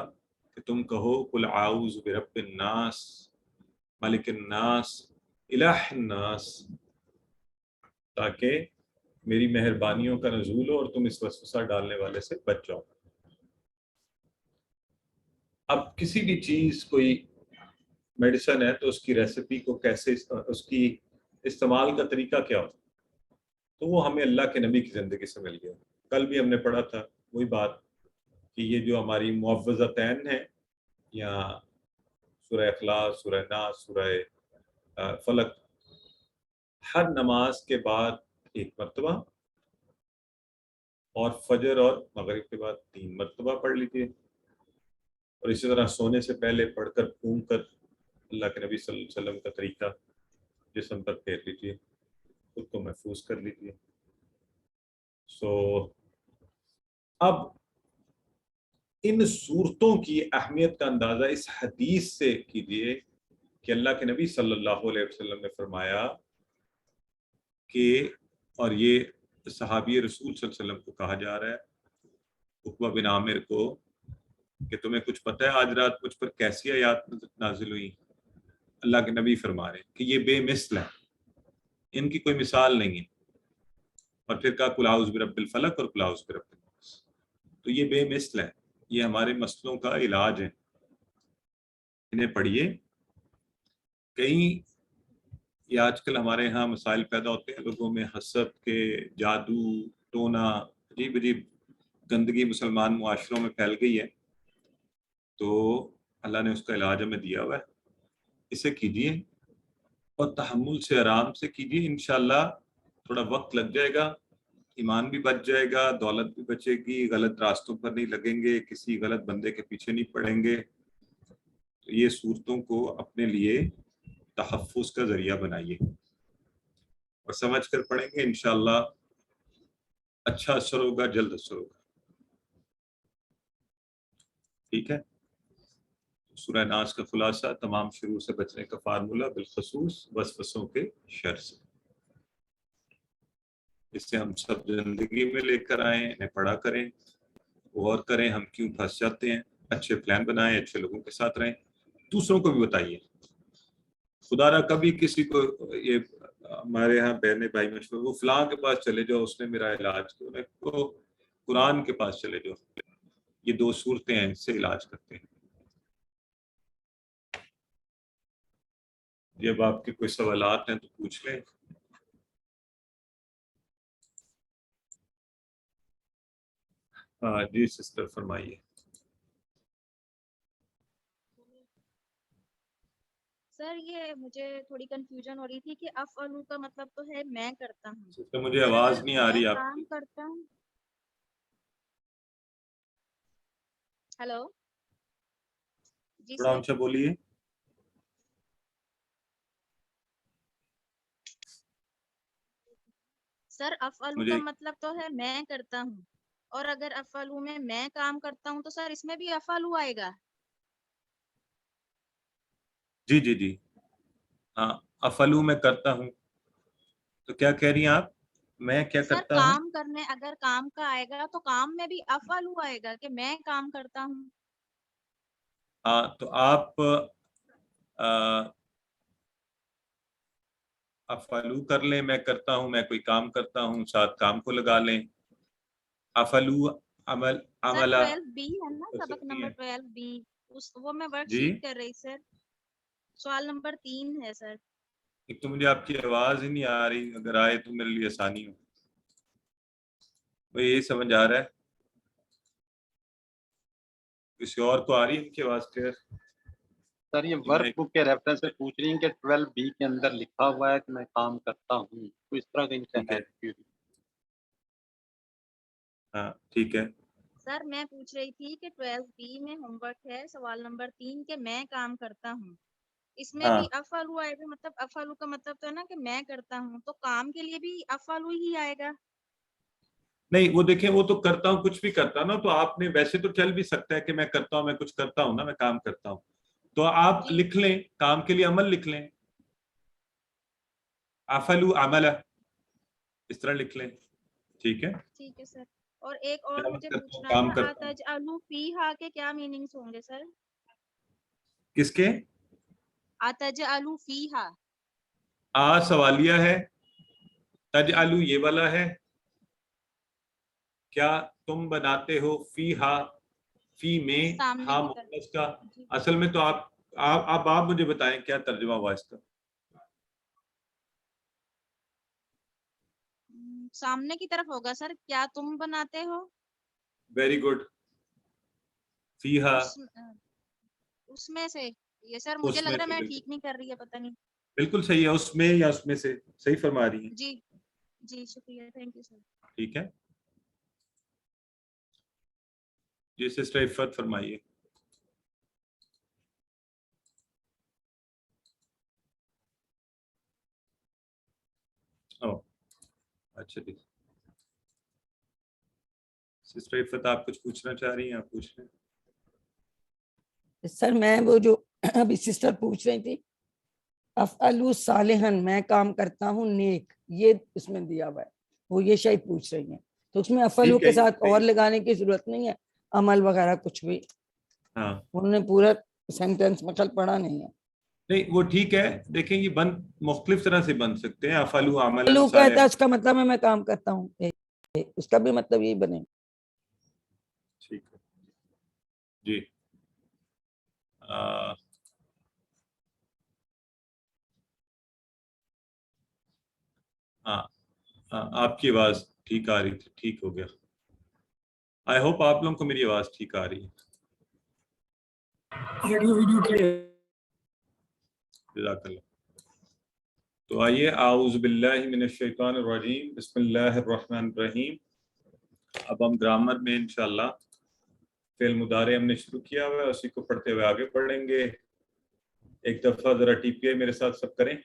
کہ تم کہو قل اعوذ برب الناس ملک الناس الہ الناس، تاکہ میری مہربانیوں کا نزول ہو اور تم اس وسوسہ ڈالنے والے سے بچ جاؤ۔ اب کسی بھی چیز، کوئی میڈیسن ہے تو اس کی ریسیپی کو کیسے، اس کی استعمال کا طریقہ کیا ہو، تو وہ ہمیں اللہ کے نبی کی زندگی سے مل گیا۔ کل بھی ہم نے پڑھا تھا وہی بات کہ یہ جو ہماری معوذتین ہیں، یا سورہ اخلاص، سورہ ناس، سورہ فلق، ہر نماز کے بعد ایک مرتبہ، اور فجر اور مغرب کے بعد 3 مرتبہ پڑھ لیجیے، اور اسی طرح سونے سے پہلے پڑھ کر گھوم کر اللہ کے نبی صلی اللہ علیہ وسلم کا طریقہ جسم پر پھیر لیجیے، خود کو محفوظ کر لیجیے۔ اب ان صورتوں کی اہمیت کا اندازہ اس حدیث سے کیجیے کہ اللہ کے نبی صلی اللہ علیہ وسلم نے فرمایا کہ، اور یہ صحابی رسول صلی اللہ علیہ وسلم کو کہا جا رہا ہے، عقبہ بن عامر کو، کہ تمہیں کچھ پتہ ہے آج رات مجھ پر کیسی آیات نازل ہوئی؟ اللہ کے نبی فرما رہے ہیں کہ یہ بے مثل ہے، ان کی کوئی مثال نہیں ہے، اور پھر کہا قل اعوذ برب الفلق اور قل اعوذ برب الناس، تو یہ بے مثل ہے، یہ ہمارے مسئلوں کا علاج ہے، انہیں پڑھیے۔ کئی یہ آج کل ہمارے ہاں مسائل پیدا ہوتے ہیں لوگوں میں، حسد کے، جادو ٹونا، عجیب عجیب گندگی مسلمان معاشروں میں پھیل گئی ہے، تو اللہ نے اس کا علاج ہمیں دیا ہوا ہے، اسے کیجیے اور تحمل سے، آرام سے کیجیے، انشاءاللہ تھوڑا وقت لگ جائے گا، ایمان بھی بچ جائے گا، دولت بھی بچے گی، غلط راستوں پر نہیں لگیں گے، کسی غلط بندے کے پیچھے نہیں پڑیں گے۔ تو یہ صورتوں کو اپنے لیے تحفظ کا ذریعہ بنائیے اور سمجھ کر پڑھیں گے، انشاءاللہ اچھا اثر ہوگا، جلد اثر ہوگا۔ ٹھیک ہے، سورہ ناس کا خلاصہ، تمام شرور سے بچنے کا فارمولہ، بالخصوص وسوسوں کے شر سے، اس سے ہم سب زندگی میں لے کر آئیں، انہیں پڑھا کریں، غور کریں ہم کیوں پھنس جاتے ہیں، اچھے پلان بنائیں، اچھے لوگوں کے ساتھ رہیں، دوسروں کو بھی بتائیے۔ خدا نہ کبھی کسی کو، یہ ہمارے ہاں بہن بھائی مشورہ، وہ فلاں کے پاس چلے جاؤ، اس نے میرا علاج کیا، تو قرآن کے پاس چلے جاؤ، یہ 2 صورتیں ہیں، اس سے علاج کرتے ہیں۔ جب آپ کے کوئی سوالات ہیں تو پوچھ لیں۔ ہاں جی سسٹر فرمائیے۔ سر یہ مجھے تھوڑی کنفیوژن ہو رہی تھی کہ افعلوا کا مطلب تو ہے میں کرتا ہوں، سسٹر مجھے اور آواز اگر نہیں آ میں رہی آپ کام کی۔ کرتا ہوں، ہیلو جی تھوڑا سر، اونچا بولیے۔ سر افعلوا کا مجھے مطلب تو ہے میں کرتا ہوں، اور اگر افعلوا میں کام کرتا ہوں تو سر اس میں بھی افعلوا آئے گا؟ جی جی جی، ہاں، افعلوا میں کرتا ہوں، تو کیا کہہ رہی ہیں آپ؟ میں کیا سر کرتا ہوں؟ کام کرنے، اگر کام کا آئے گا تو کام میں بھی افعلوا آئے گا کہ میں کام کرتا ہوں۔ ہاں تو آپ افعلوا کر لیں، میں کرتا ہوں، میں کوئی کام کرتا ہوں، ساتھ کام کو لگا لیں، افعلوا عمل، سر عملہ 12B ہے نا، کر سبق سکتی نمبر ہیں۔ 12B، وہ میں ورک جی، شیٹ کر رہی سر، سوال نمبر 3 ہے سر۔ ایک تو مجھے آپ کی آواز ہی نہیں آ رہی، اگر آئے تو میرے لیے آسانی ہو۔ مجھے یہی سمجھ آ رہا ہے، کسی اور کو آ رہی ہے ان کی آواز کلیئر؟ سر یہ ورک بک کے ریفرنس سے پوچھ رہی ہیں کہ 12B کے اندر لکھا ہوا ہے کہ میں کام کرتا ہوں، تو اس طرح کا ان سے ٹھیک ہے ہے، کہ ہاں ٹھیک ہے۔ سر میں پوچھ رہی تھی کہ 12B میں ہوم ورک ہے سوال نمبر 3 کہ میں کام کرتا ہوں، اس میں ہاں بھی افعلو آئے گا، مطلب افعلو کا مطلب تو ہے نا کہ میں کرتا ہوں، تو کام کے لیے بھی افعلو ہی آئے گا؟ نہیں، وہ دیکھیں وہ تو کرتا ہوں کچھ بھی کرتا نا، تو آپ نے ویسے تو چل بھی سکتا ہے کہ میں کرتا ہوں، میں کچھ کرتا ہوں نا، میں کام کرتا ہوں، تو آپ جی لکھ لیں کام کے لیے عمل لکھ لیں، افعلو عملہ اس طرح لکھ لیں، ٹھیک ہے، ٹھیک ہے سر۔ اور ایک اور میں عمل مجھے کرتا ہوں، پوچھنا کام تھا، کرتا ہوں۔ آتجعلوا فیہا کے کیا میننگز ہوں گے سر؟ کس کے؟ آتجعلوا فیہا، سوالیہ ہے، جی تجعلو یہ والا ہے، کیا تم بناتے ہو، فی ہا فی میں، سامنے ہاں کی طرف، مؤنث کا، جی اصل میں تو آپ مجھے بتائیں کیا ترجمہ ہوا اس کا؟ سامنے کی طرف ہوگا سر، کیا تم بناتے ہو؟ ویری گڈ، فی ہا اس میں سے، یہ سر مجھے اس لگ میں رہا ہے سے، میں بالکل ٹھیک نہیں کر رہی ہے، پتہ نہیں۔ بالکل صحیح ہے، اس میں یا اس میں سے، صحیح فرما رہی ہیں، جی جی شکریہ، تھینک یو سر۔ ٹھیک ہے، جی سسٹر عفت فرمائیے۔ اچھا جی، سسٹر عفت آپ کچھ پوچھنا چاہ رہی ہیں؟ آپ پوچھ لیں۔ سر میں وہ جو ابھی سسٹر پوچھ رہی تھی، افعلوا صالحن میں کام کرتا ہوں نیک، یہ اس میں دیا ہوا ہے، وہ یہ شاید پوچھ رہی ہیں، تو اس میں افعلوا ٹھیک ہے، کے ساتھ اور لگانے کی ضرورت نہیں ہے، عمل وغیرہ کچھ بھی، ہاں انہوں نے پورا سینٹینس مکل پڑھا نہیں ہے۔ نہیں وہ ٹھیک ہے، دیکھیں یہ مختلف طرح سے بن سکتے ہیں، افعلوا عملا افعلوا کہتا ہے صالحا، اس کا مطلب ہے میں کام کرتا ہوں، اس کا بھی مطلب یہی بنے۔ ٹھیک ہے جی۔ ہاں آپ کی آواز ٹھیک آ رہی تھی، ٹھیک ہو گیا، آئی ہوپ آپ لوگوں کو میری آواز ٹھیک آ رہی ہے، آڈیو ویڈیو کلیئر۔ جزاک اللہ۔ تو آئیے، اعوذ باللہ من الشیطان الرجیم، بسم اللہ الرحمن الرحیم۔ اب ہم گرامر میں انشاءاللہ فعل مضارع ہم نے شروع کیا ہوا ہے، اسی کو پڑھتے ہوئے آگے پڑھیں گے۔ ایک دفعہ ذرا ٹی پی آئی میرے ساتھ سب کریں،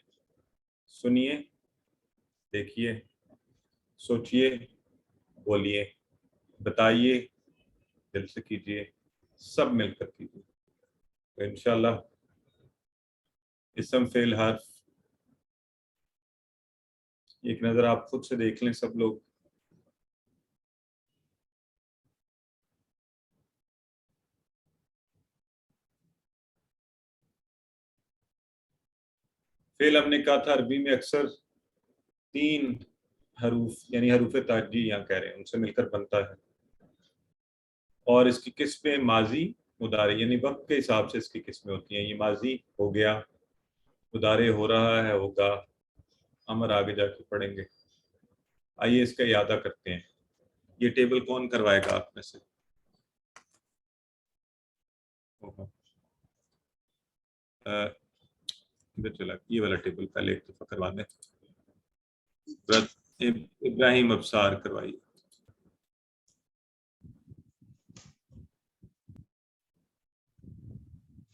سنیے، دیکھیے، سوچئے، بولیے، بتائیے، دل سے کیجئے، سب مل کر کیجئے، تو انشاءاللہ اسم فعل حرف ایک نظر آپ خود سے دیکھ لیں سب لوگ۔ فعل ہم نے کہا تھا عربی میں اکثر 3 حروف یعنی حروف تہجی یہاں کہہ رہے ہیں ان سے مل کر بنتا ہے، اور اس کی قسمیں ماضی مضارع یعنی وقت کے حساب سے اس کی قسمیں ہوتی ہیں، یہ ماضی ہو گیا، مضارع ہو رہا ہے، ہوگا، امر آگے جا کے پڑھیں گے۔ آئیے اس کا اعادہ کرتے ہیں، یہ ٹیبل کون کروائے گا آپ میں سے؟ چلا یہ والا ٹیبل پہلے ایک دفعہ کروا دیں، ابراہیم ابصار کروائیے۔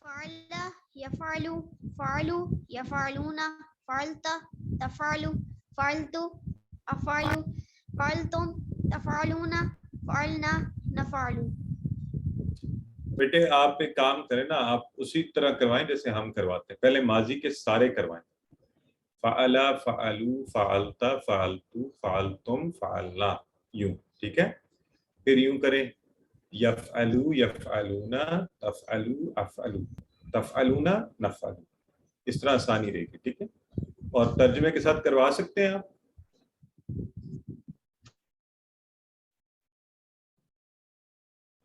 فعل يفعل فعل يفعلون فعلت تفعل فعلت أفعل فعلتم تفعلون فعلنا نفعل۔ بیٹے آپ ایک کام کریں نا، آپ اسی طرح کروائیں جیسے ہم کرواتے ہیں، پہلے ماضی کے سارے کروائیں، فعلا فعلو فعلتا فعلتو فعلتم فعلنا، یوں، ٹھیک ہے؟ پھر یوں کریں، یفعلو یفعلون تفعلو افعلو تفعلون نفعل، اس طرح آسانی رہے گی، ٹھیک ہے؟ اور ترجمے کے ساتھ کروا سکتے ہیں آپ؟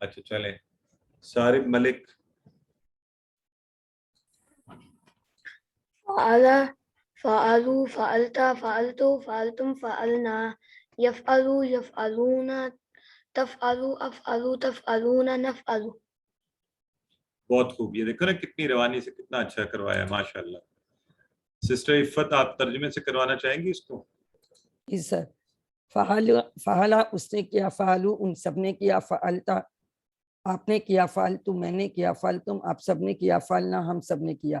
اچھا چلیں، صارب ملک۔ فعل فعلوا فعلت فعلت فعلتم فعلنا يفعلوا يفعلون تفعلوا افعلوا تفعلون نفعل۔ بہت خوب، یہ دیکھو نا کتنی روانی سے کتنا اچھا کروایا ہے، ماشاءاللہ۔ سسٹر عفت آپ ترجمے سے کروانا چاہیں گی اس کو؟ جی سر، فعلا اس نے کیا، فعلو ان سب نے کیا، فعلتا آپ نے کیا، فعلتو میں نے کیا، فعلتم آپ سب نے کیا، فعلنا ہم سب نے کیا،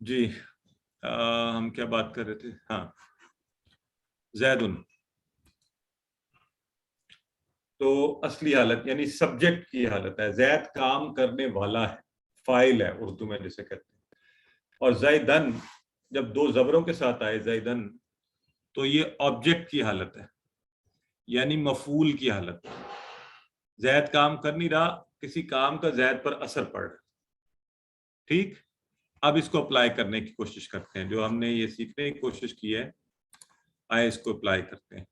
جی ہم کیا بات کر رہے تھے؟ ہاں زیدن، تو اصلی حالت یعنی سبجیکٹ کی حالت ہے. زید کام کرنے والا ہے، فاعل ہے اردو میں جسے کہتے ہیں. اور زیدن جب دو زبروں کے ساتھ آئے زیدن تو یہ آبجیکٹ کی حالت ہے، یعنی مفعول کی حالت ہے. زید کام کر نہیں رہا، کسی کام کا زید پر اثر پڑ رہا. ٹھیک، اب اس کو اپلائی کرنے کی کوشش کرتے ہیں. جو ہم نے یہ سیکھنے کی کوشش کی ہے، آئے اس کو اپلائی کرتے ہیں.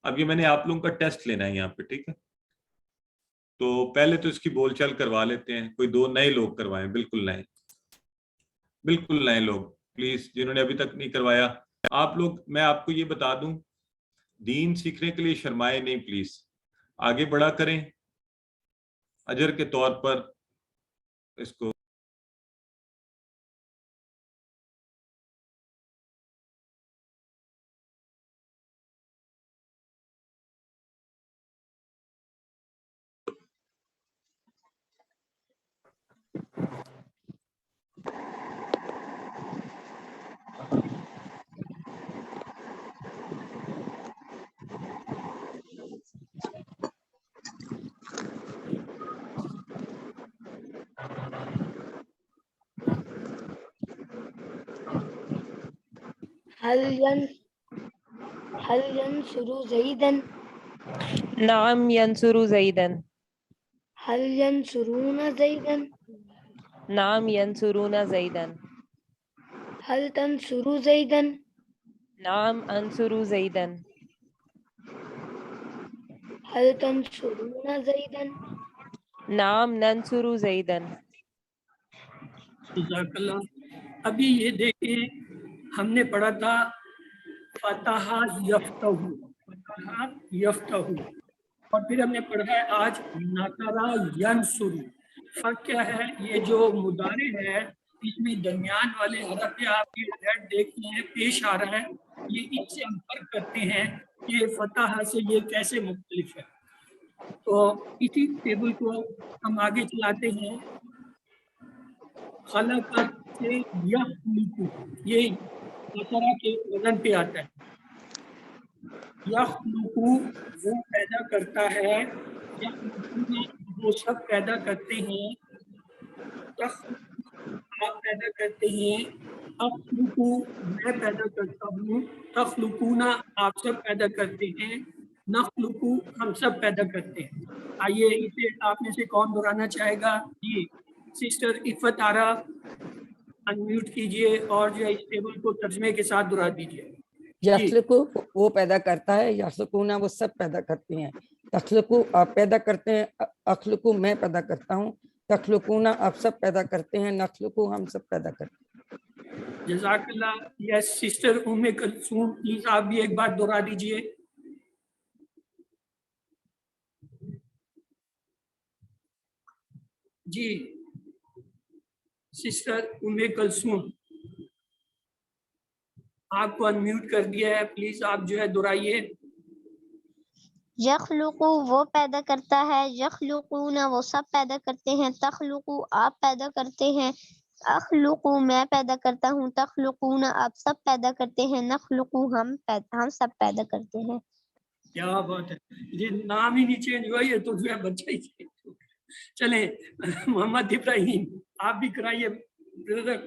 اب یہ میں نے آپ لوگوں کا ٹیسٹ لینا ہے یہاں پہ، ٹھیک ہے؟ تو پہلے تو اس کی بول چال کروا لیتے ہیں. کوئی 2 نئے لوگ کروائیں، بالکل نئے لوگ پلیز، جنہوں نے ابھی تک نہیں کروایا. آپ لوگ، میں آپ کو یہ بتا دوں، دین سیکھنے کے لیے شرمائے نہیں پلیز، آگے بڑھا کریں. اجر کے طور پر اس کو هل ينصر زيدا؟ نعم ينصر زيدا. هل ينصرون زيدا؟ نعم ينصرون زيدا. هل تنصر زيدا؟ نعم أنصر زيدا. هل تنصرون زيدا؟ نعم ننصر زيدا. جزاک اللہ. ابھی یہ دیکھیں ہم نے پڑھا تھا فتح یفتح، فتح یفتح، اور پھر ہم نے پڑھا ہے آج نصر ینصر. فرق کیا ہے؟ یہ جو مضارع ہے اس میں درمیان والے حرف پہ آپ یہ زیڈ دیکھتے ہیں پیش آ رہا ہے، یہ اس سے ہم فرق کرتے ہیں کہ فتح سے یہ کیسے مختلف ہے. تو اسی ٹیبل کو ہم آگے چلاتے ہیں. خلقت سے یخلق، یہ نصرہ کے وزن پہ آتا ہے. یخلق وہ پیدا کرتا ہے، یخلقون وہ سب پیدا کرتے ہیں، آپ پیدا کرتے ہیں، اخلق میں پیدا کرتا ہوں، تخلقون آپ سب پیدا کرتے ہیں، نخلق ہم سب پیدا کرتے ہیں. آئیے اسے آپ میں سے کون دہرانا چاہے گا؟ جی سسٹر عفت آرا انمیوٹ کیجئے اور جو ہے اس ٹیبل کو ترجمے کے ساتھ دہرا دیجئے. یخلقو وہ پیدا کرتا ہے، یخلقونا وہ سب پیدا کرتے ہیں، تخلقو آپ پیدا کرتے ہیں، اخلقو میں پیدا کرتا ہوں، تخلقونا آپ سب پیدا کرتے ہیں، نخلقو ہم سب پیدا کرتے ہیں. جزاک اللہ. یس سسٹر ام کلثوم پلیز آپ بھی ایک بار دہرا دیجئے. جی سسٹر ام کلثوم آپ کو انمیوٹ کر دیا ہے، پلیز آپ جو ہے دہرائیے. یخلق وہ پیدا کرتا ہے، یخلقون وہ سب پیدا کرتے ہیں، تخلق آپ پیدا کرتے ہیں، اخلق میں پیدا کرتا ہوں، تخلقون آپ سب پیدا کرتے ہیں، نخلق ہم سب پیدا کرتے ہیں. کیا بات ہے، یہ نام ہی نہیں چینج ہوا، یہ تو جو ہے بچہ ہی چینج ہو. چلیں محمد ابراہیم آپ بھی کرائیے برادر.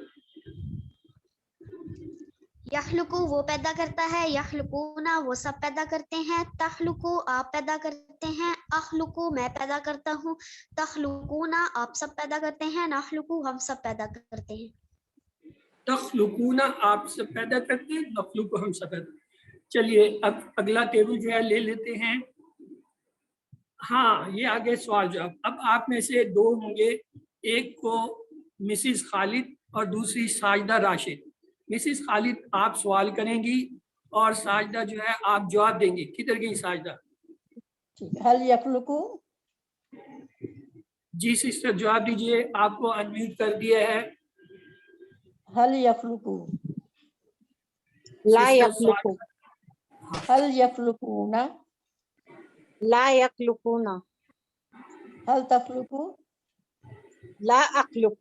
یخلقو وہ پیدا کرتا ہے، یخلقونا وہ سب پیدا کرتے ہیں، تخلقو آپ پیدا کرتے ہیں، اخلقو میں پیدا کرتا ہوں، تخلقونا آپ سب پیدا کرتے ہیں، نخلقو ہم سب پیدا کرتے ہیں. تخلقون آپ سب پیدا کرتے ہیں، نخلق ہم سب پیدا. چلیے اب اگلا ٹیبل جو ہے لے لیتے ہیں. ہاں یہ آگے سوال جواب. اب آپ میں سے 2 ہوں گے، ایک کو مسز خالد اور دوسری ساجدہ راشد. مسز خالد آپ سوال کریں گی اور ساجدہ جو ہے آپ جواب دیں گے. کدھر گئی ساجدہ؟ هل يخلقو؟ جی سسٹر جواب دیجئے، آپ کو انمیوٹ کر دیا ہے. هل يخلقو؟ لا سسٹر يخلقو. هل يخلقون؟ لا يخلقون. هل تخلقو؟ لا أخلق.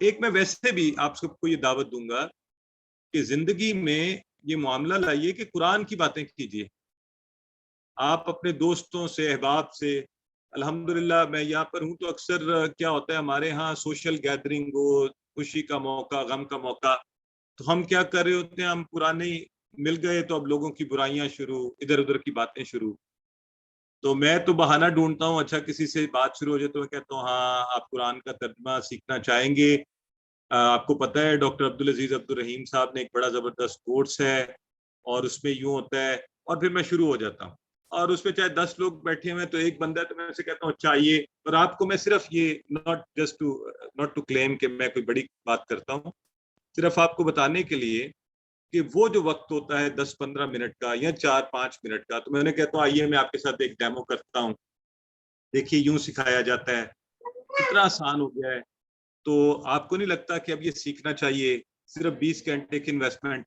ایک میں ویسے بھی آپ سب کو یہ دعوت دوں گا کہ زندگی میں یہ معاملہ لائیے کہ قرآن کی باتیں کیجیے. آپ اپنے دوستوں سے، احباب سے، الحمدللہ میں یہاں پر ہوں تو اکثر کیا ہوتا ہے ہمارے ہاں سوشل گیدرنگ ہو، خوشی کا موقع، غم کا موقع، تو ہم کیا کر رہے ہوتے ہیں، ہم پرانے مل گئے تو اب لوگوں کی برائیاں شروع، ادھر ادھر کی باتیں شروع. تو میں تو بہانہ ڈھونڈتا ہوں، اچھا کسی سے بات شروع ہو جائے تو میں کہتا ہوں ہاں آپ قرآن کا ترجمہ سیکھنا چاہیں گے. آپ کو پتہ ہے ڈاکٹر عبدالعزیز عبدالرحیم صاحب نے ایک بڑا زبردست کورس ہے، اور اس میں یوں ہوتا ہے، اور پھر میں شروع ہو جاتا ہوں، اور اس میں چاہے 10 لوگ بیٹھے ہوئے ہیں تو ایک بندہ ہے تو میں اسے کہتا ہوں چاہیے. اور آپ کو میں صرف یہ ناٹ ٹو کلیم کہ میں کوئی بڑی بات کرتا ہوں، صرف آپ کو بتانے کے لیے کہ وہ جو وقت ہوتا ہے 10-15 منٹ کا یا 4-5 منٹ کا، تو میں نے کہتا ہوں آئیے میں آپ کے ساتھ ایک ڈیمو کرتا ہوں، دیکھیے یوں سکھایا جاتا ہے، کتنا آسان ہو گیا ہے. تو آپ کو نہیں لگتا کہ اب یہ سیکھنا چاہیے، صرف 20 گھنٹے کی انویسٹمنٹ.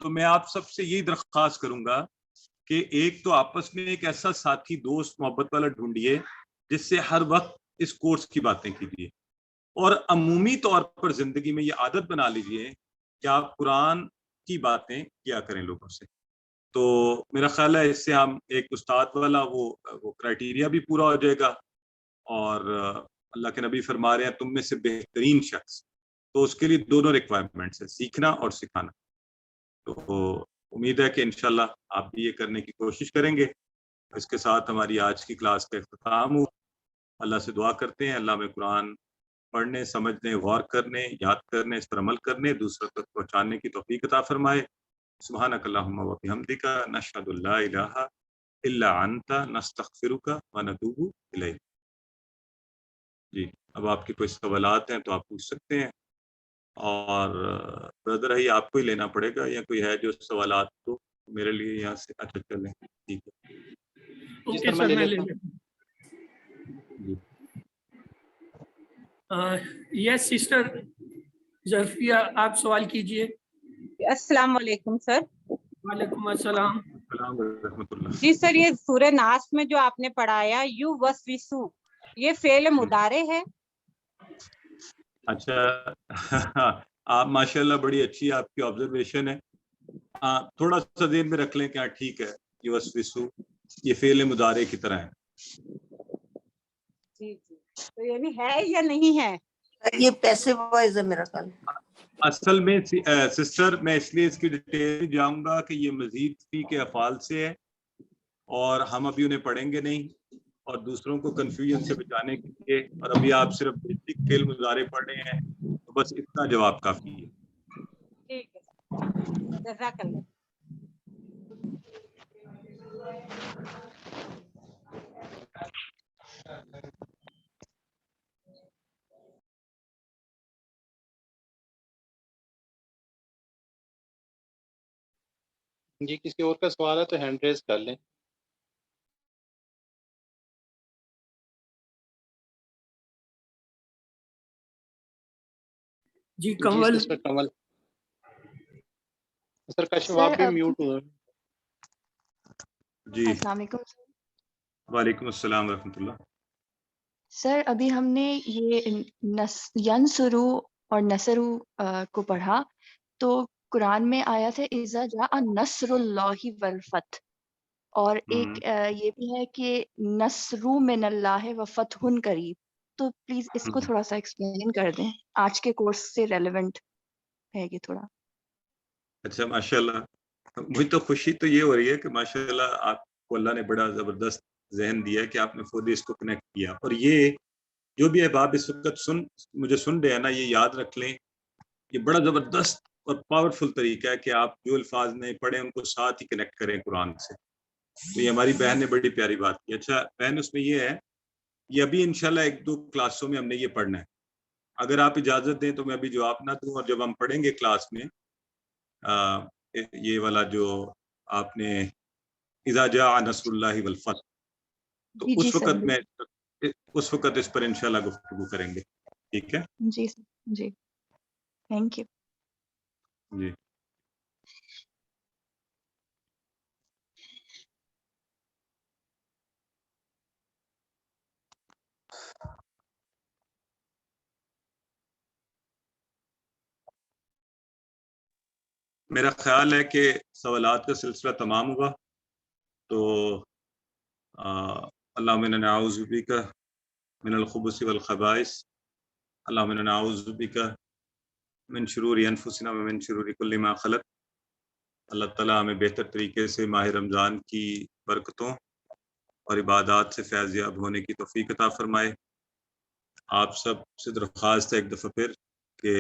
تو میں آپ سب سے یہی درخواست کروں گا کہ ایک تو آپس میں ایک ایسا ساتھی دوست محبت والا ڈھونڈیے جس سے ہر وقت اس کورس کی باتیں کیجیے، اور عمومی طور پر زندگی میں یہ عادت بنا لیجیے کہ آپ قرآن کی باتیں کیا کریں لوگوں سے. تو میرا خیال ہے اس سے ہم ایک استاد والا وہ کرائٹیریا بھی پورا ہو جائے گا، اور اللہ کے نبی فرما رہے ہیں تم میں سے بہترین شخص، تو اس کے لیے دونوں ریکوائرمنٹس ہیں، سیکھنا اور سکھانا. تو امید ہے کہ انشاءاللہ آپ بھی یہ کرنے کی کوشش کریں گے. اس کے ساتھ ہماری آج کی کلاس کا اختتام ہو. اللہ سے دعا کرتے ہیں اللہ میں قرآن پڑھنے، سمجھنے، غور کرنے، یاد کرنے، اس پر عمل کرنے، دوسروں تک پہنچانے کی توفیق عطا فرمائے. سبحانک اللہم و بحمدک، نشہد ان لا الہ الا انت، نستغفرک و نتوب الیک. جی اب آپ کے کوئی سوالات ہیں تو آپ پوچھ سکتے ہیں، اور بردر ہی آپ کو ہی لینا پڑے گا، یا کوئی ہے جو سوالات تو میرے لیے یہاں سے اچھا چلیں. ٹھیک ہے اوکے سر میں لے لیتا جی. ہوں. یس سسٹر ظرفیہ آپ سوال کیجئے. السلام علیکم سر. وعلیکم السلام. السلام ورحمۃ اللہ. جی سر، یہ سورہ ناس میں جو آپ نے پڑھایا یو وسوسو، یہ فعل مضارع ہے؟ اچھا آپ ماشاءاللہ بڑی اچھی آپ کی آبزرویشن ہے. تھوڑا سا ذہن میں رکھ لیں کہ ٹھیک ہے یوسوسو یہ فعل مضارع کی طرح ہے. جی جی، تو یعنی ہے یا نہیں ہے؟ یہ پیسے وائز ہے میرا خیال. اصل میں سسٹر میں اس لیے اس کی ڈیٹیل جاؤں گا کہ یہ مزید فی کے افعال سے ہے، اور ہم ابھی انہیں پڑھیں گے نہیں، اور دوسروں کو کنفیوژن سے بچانے کے لیے، اور ابھی آپ صرف بیسک فعل مضارع پڑھ رہے ہیں، تو بس اتنا جواب کافی ہے. ٹھیک ہے، جزاک اللہ. جی کسی اور کا سوال ہے تو ہینڈ ریز کر لیں. جی کنول. سسٹر کنول. سر کشف سر آپ بھی میوٹ ہو. جی السلام علیکم. وعلیکم السلام ورحمۃ اللہ. سر ابھی ہم نے یہ ینسرو اور نصرو کو پڑھا، تو قرآن میں آیا تھا اذا جاء نصر اللہ والفتح، اور ایک یہ بھی ہے کہ نصر من اللہ و فتح قریب. تو پلیز اس کو تھوڑا سا ایکسپلین کر دیں، آج کے کورس سے ریلیونٹ ہے یہ تھوڑا. اچھا ماشاءاللہ، مجھے تو خوشی تو یہ ہو رہی ہے کہ ماشاءاللہ آپ کو اللہ نے بڑا زبردست ذہن دیا ہے کہ آپ نے خود اس کو کنیکٹ کیا. اور یہ جو بھی احباب اس وقت مجھے سن رہے ہیں نا، یہ یاد رکھ لیں، یہ بڑا زبردست اور پاورفل طریقہ ہے کہ آپ جو الفاظ نہیں پڑھیں ان کو ساتھ ہی کنیکٹ کریں قرآن سے. تو یہ ہماری بہن نے بڑی پیاری بات کی. اچھا بہن، اس میں یہ ہے، یہ ابھی انشاءاللہ 1-2 کلاسوں میں ہم نے یہ پڑھنا ہے. اگر آپ اجازت دیں تو میں ابھی جواب نہ دوں، اور جب ہم پڑھیں گے کلاس میں یہ والا جو آپ نے اذا جاء نصر اللہ والفتح، تو جی اس سر. وقت اس پر انشاءاللہ گفتگو کریں گے. ٹھیک ہے جی سر. جی تھینک یو. جی. میرا خیال ہے کہ سوالات کا سلسلہ تمام ہوا، تو اللہم انا نعوذ بک من الخبث والخبائث، اللہم انا نعوذ بک من شرور انفسنا ومن شرور کل ما خلق۔ اللہ تعالیٰ ہمیں بہتر طریقے سے ماہ رمضان کی برکتوں اور عبادات سے فیض یاب ہونے کی توفیق عطا فرمائے۔ آپ سب سے درخواست ہے ایک دفعہ پھر کہ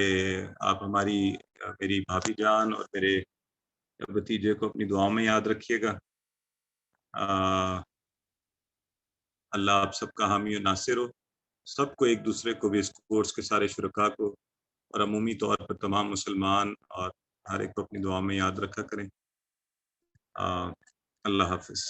آپ میری بھابھی جان اور میرے بھتیجے کو اپنی دعاؤں میں یاد رکھیے گا۔ اللہ آپ سب کا حامی و ناصر ہو، سب کو، ایک دوسرے کو بھی، اس کورس کے سارے شرکاء کو، اور عمومی طور پر تمام مسلمان اور ہر ایک کو اپنی دعا میں یاد رکھا کریں۔ اللہ حافظ۔